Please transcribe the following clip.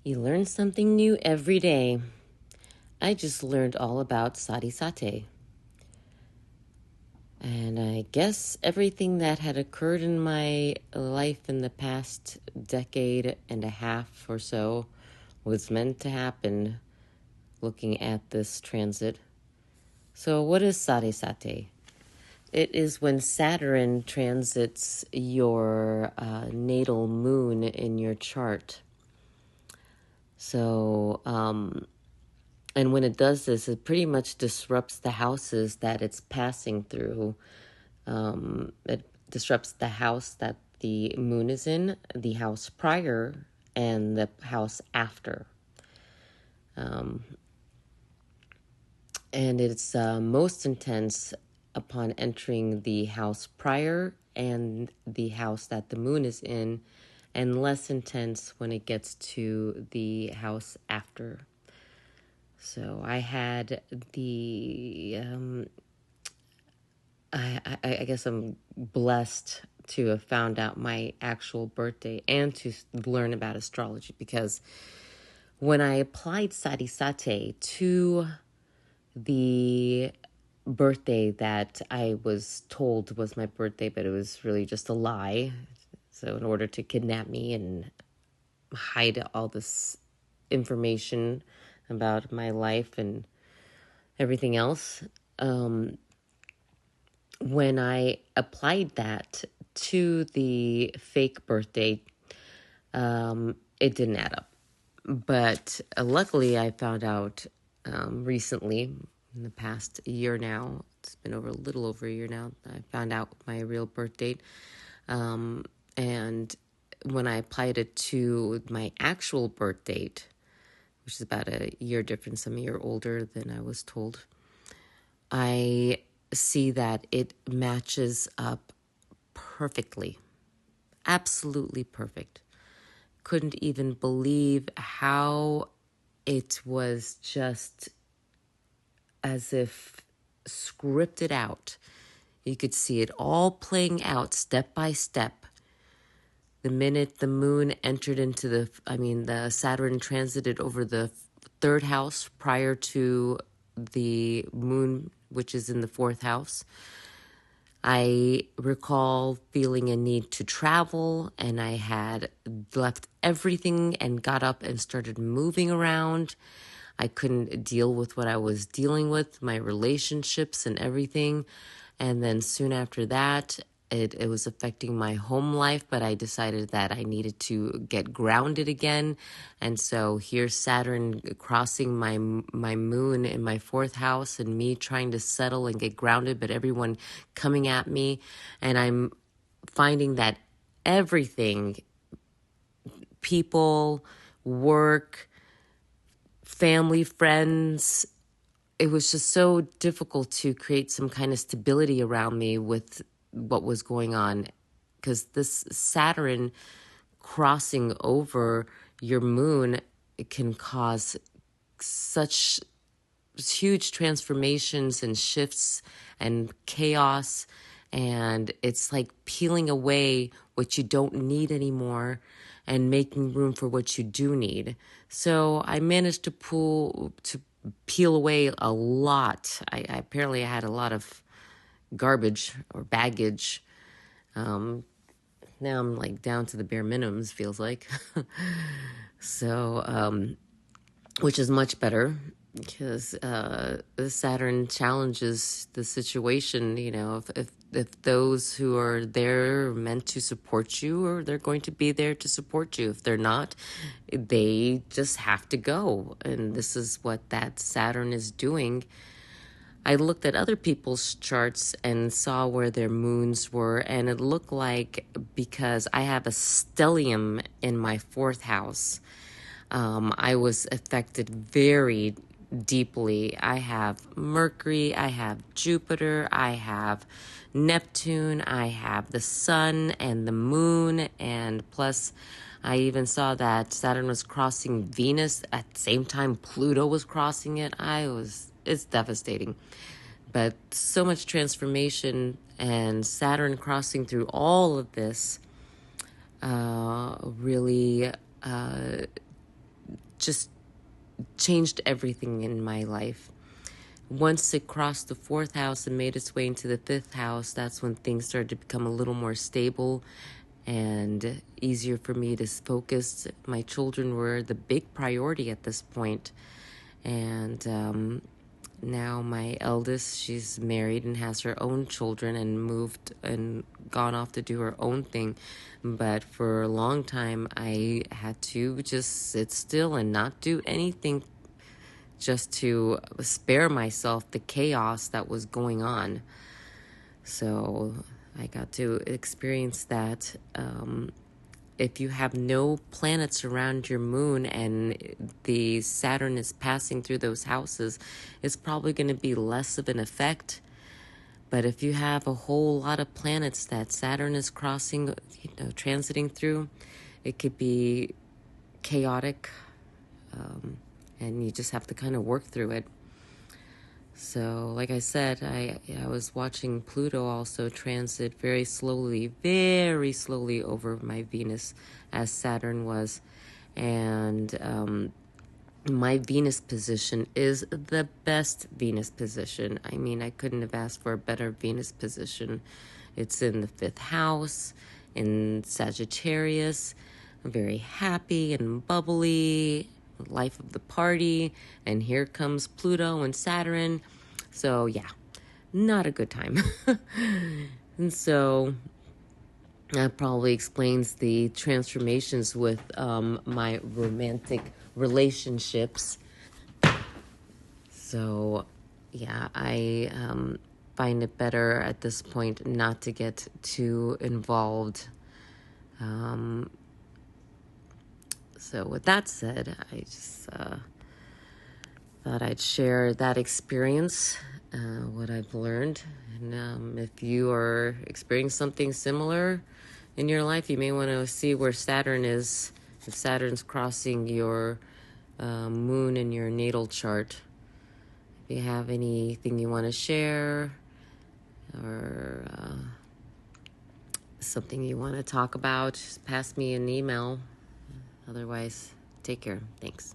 You learn something new every day. I just learned all about Sade Sati. And I guess everything that had occurred in my life in the past decade and a half or so was meant to happen looking at this transit. So, what is Sade Sati? It is when Saturn transits your natal moon in your chart. So, and when it does this, it pretty much disrupts the houses that it's passing through. It disrupts the house that the moon is in, the house prior, and the house after. And it's most intense upon entering the house prior and the house that the moon is in, and less intense when it gets to the house after. So I had I guess I'm blessed to have found out my actual birthday and to learn about astrology, because when I applied Sade Sati to the birthday that I was told was my birthday, but it was really just a lie. So in order to kidnap me and hide all this information about my life and everything else, when I applied that to the fake birthday, it didn't add up. But luckily, I found out recently, in the past year now, it's been over a little over a year now, I found out my real birth date. And when I applied it to my actual birth date, which is about a year difference, I'm a year older than I was told, I see that it matches up perfectly. Absolutely perfect. Couldn't even believe how it was just as if scripted out. You could see it all playing out step by step. The minute the moon entered into the Saturn transited over the third house prior to the moon, which is in the fourth house. I recall feeling a need to travel, and I had left everything and got up and started moving around. I couldn't deal with what I was dealing with, my relationships and everything. And then soon after that, it was affecting my home life, but I decided that I needed to get grounded again. And so here's Saturn crossing my moon in my fourth house, and me trying to settle and get grounded, but everyone coming at me. And I'm finding that everything, people, work, family, friends, it was just so difficult to create some kind of stability around me with what was going on, because this Saturn crossing over your moon, it can cause such huge transformations and shifts and chaos, and it's like peeling away what you don't need anymore and making room for what you do need. So I managed to peel away a lot. I apparently had a lot of garbage or baggage. Now I'm like down to the bare minimums, feels like. So, which is much better, because the Saturn challenges the situation. You know, if those who are there are meant to support you, or they're going to be there to support you. If they're not, they just have to go. And this is what that Saturn is doing. I looked at other people's charts and saw where their moons were, and it looked like, because I have a stellium in my fourth house, I was affected very deeply. I have Mercury, I have Jupiter, I have Neptune, I have the sun and the moon, and plus I even saw that Saturn was crossing Venus at the same time Pluto was crossing it. It's devastating. But so much transformation, and Saturn crossing through all of this really just changed everything in my life. Once it crossed the 4th house and made its way into the 5th house, that's when things started to become a little more stable and easier for me to focus. My children were the big priority at this point. And now my eldest, she's married and has her own children and moved and gone off to do her own thing. But for a long time, I had to just sit still and not do anything, just to spare myself the chaos that was going on. So I got to experience that. If you have no planets around your moon and the Saturn is passing through those houses, it's probably going to be less of an effect. But if you have a whole lot of planets that Saturn is crossing, transiting through, it could be chaotic. And you just have to kind of work through it. So, like I said, I was watching Pluto also transit very slowly over my Venus, as Saturn was. And my Venus position is the best Venus position. I mean, I couldn't have asked for a better Venus position. It's in the 5th house, in Sagittarius. I'm very happy and bubbly, life of the party, and here comes Pluto and Saturn. So yeah, not a good time. And so that probably explains the transformations with my romantic relationships. So yeah, I find it better at this point not to get too involved. So with that said, I just thought I'd share that experience, what I've learned. And if you are experiencing something similar in your life, you may want to see where Saturn is, if Saturn's crossing your moon in your natal chart. If you have anything you want to share or something you want to talk about, just pass me an email. Otherwise, take care. Thanks.